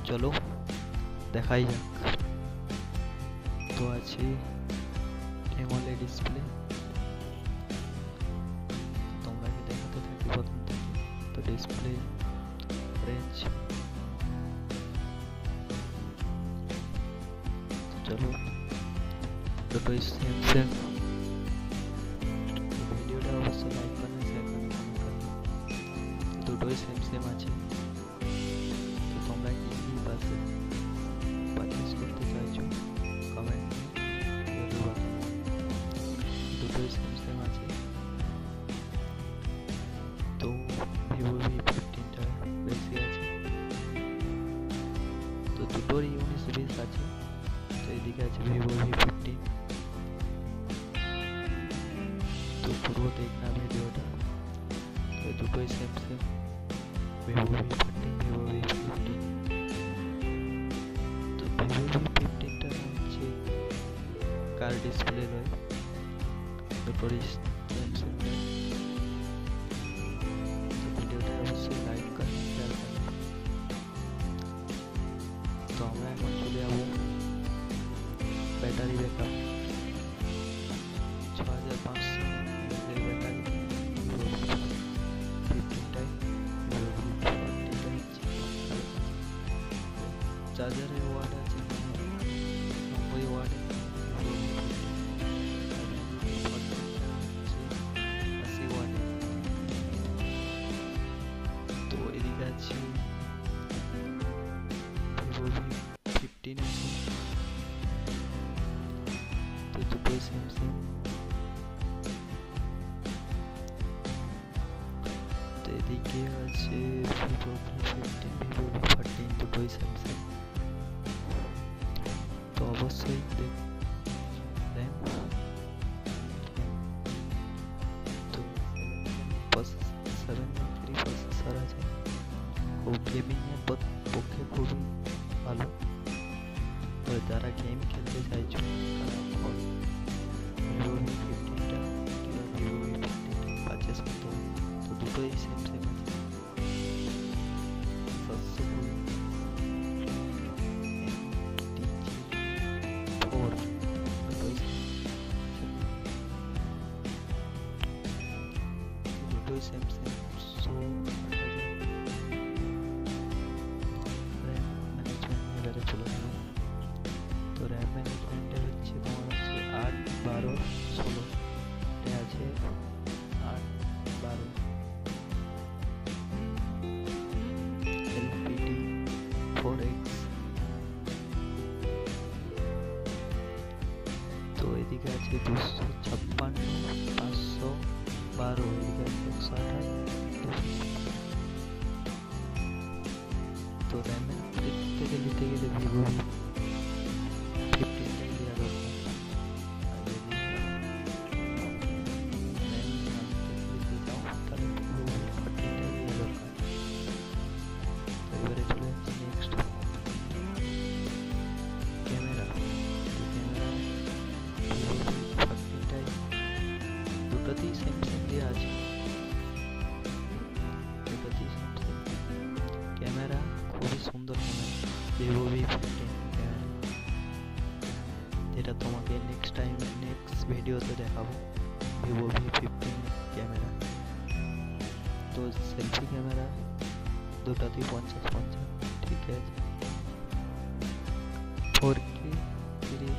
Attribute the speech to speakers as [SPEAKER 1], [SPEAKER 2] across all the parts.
[SPEAKER 1] চলো দেখাই যাক। তো আছে AMOLED ডিসপ্লে, তোমরা কি দেখাতে থাকি প্রথম থেকে। তো ডিসপ্লে রেঞ্জ, চলো দুটোই সেম সেম। ভিডিওটা অবশ্যই লাইক করবেন, শেয়ার করবেন, কমেন্ট করবেন। দুটোই সেম সেম আছে। তো তোমরা কি কি পারচেস করতে চাইছো কমেন্ট দুটোই সেম সেম আছে। তো ভিভো V15টা বেশি আছে, তো দুটোরই 19-20 আছে। তো এদিকে আছে ভিভো V15। তো পুরো দেখনা ভিডিওটা। তো দুটোই same same, Vivo V15 Vivo V15। তো ভিভো V15টা হচ্ছে কার ডিসপ্লে রয়, দুটোরই সেম সেম। তো ভিডিওটা অবশ্যই লাইক করুন, শেয়ার করুন। তো আমরা এখন চলে যাবো ব্যাটারি ব্যাকআপ 6500 এর ব্যাটারি। 15টায় চার্জারের ওয়াট আছে 90 ওয়াট, 80 ওয়াট। তো এদিকে আছে ভিভো V15 আছে। তো দুটোই সেম সেম। তো এদিকে আছে ভিভো V15 ভিভো V14, দুটোই সেম সেম। তো অবশ্যই র্যাম, তো 7 প্রসেসর আছে, খুব গেমিং এর পক্ষে খুবই ভালো। তো যারা গেম খেলতে চাইছো তারা ভিভো V15টা কিংবা ভিভো V15টা পারচেস করতে হবে। তো দুটোই সেম সেম আছে। 720 4 দুটোই same same. So RAM management এবারে চলে গেল। তো র্যাম ম্যানেজমেন্টে হচ্ছে তোমার হচ্ছে 8, 12, 16 আছে। 8, 12 LPD4X। তো এদিকে আছে 256, 512, এদিকে আছে 128। তো র্যামের দিক থেকে নিতে গেলে ভিভো V15টাই দেওয়া দরকার। আর যদি র্যাম নিতে চাও তাহলে ভিভো V14টাই দেওয়া দরকার। তো এবারে চলে যাচ্ছি নেক্সট, ক্যামেরা। ক্যামেরা ভিভো V14টাই দুটোতেই সেম সেম দেওয়া আছে, দুটোতেই সেম সেম। ক্যামেরা খুবই সুন্দর ক্যামেরা ভিভো V15 ক্যামেরা, যেটা তোমাকে নেক্সট ভিডিওতে দেখাবো ভিভো V15 ক্যামেরা। তো সেলফি ক্যামেরা দুটাতেই 50-50, ঠিক আছে। 4K 3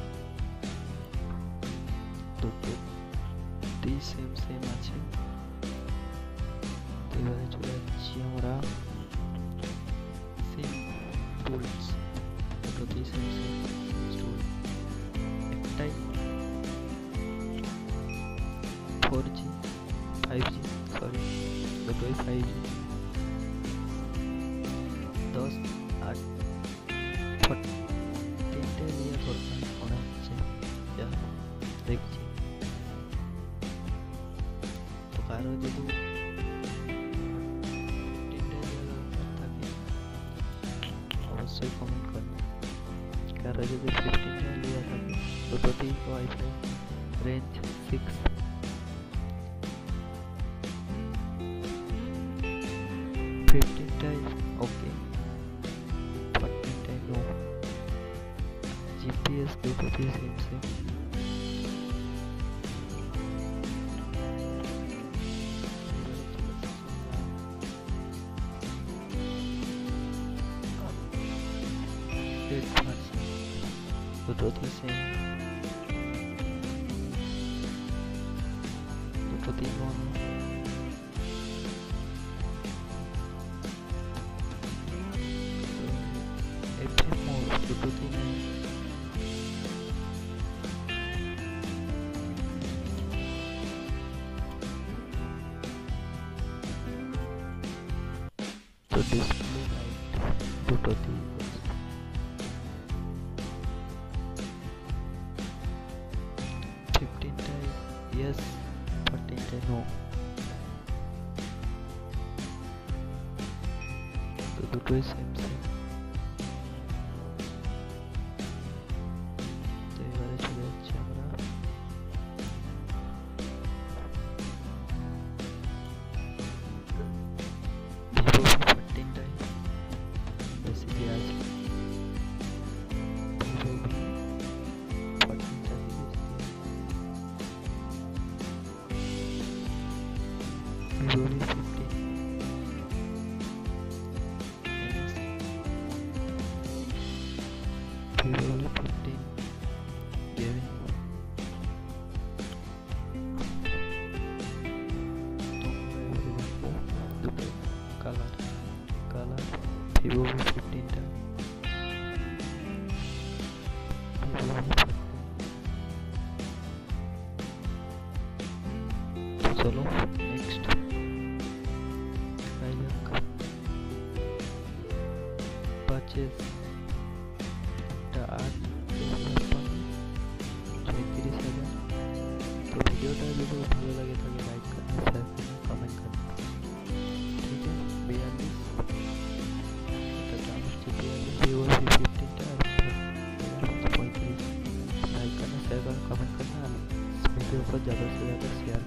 [SPEAKER 1] দুটোতেই সেম সেম আছে। তো এবারে চলে যাচ্ছি আমরা সিম টুলস, দুটোতেই সেম সেম টুল। একটাই 4G 5G, সরি দুটোই 5G। 10, 8, 14টে নিয়ে দরকার মনে হচ্ছে, যা দেখছি। তো কারো যদি 14টে নিয়ে দরকার থাকে অবশ্যই কমেন্ট করবে। কারো যদি 15টে নিয়ে থাকে দুটোতেই ওয়াইফাই, রেঞ্জ 6। 15টাই ওকে, 14 জিপিএস দুটোতেই সেম সেম। দুটোতে সেম, দুটোতেই মন। এফএম মোড দুটোতেই নেই। তো ডিসপ্লে লাইট দুটোতেই 15টায় ইয়েস, 14টায় নো। তো দুটোই সেম সেম। তো এবারে চলে যাচ্ছি আমরা ভিভো V14টায় বেসিকলি আছে। ভিভো V14টা Vivo V15 Vivo V15 gaming. দুটো কালার ভিভো V15টা ভিভো V15। চলো নেক্সট পারচেজ টা 8,36,000। तो वीडियो टा যদি ভালো লাগে থাকে লাইক করুন, শেয়ার করুন, কমেন্ট করুন। ঠিক আছে 42 এটা দাম হচ্ছে 42 ভিভো V15টা আর 35। लाइक करना, शेयर करना, कमेंट करना और वीडियो को ज़्यादा से ज़्यादा शेयर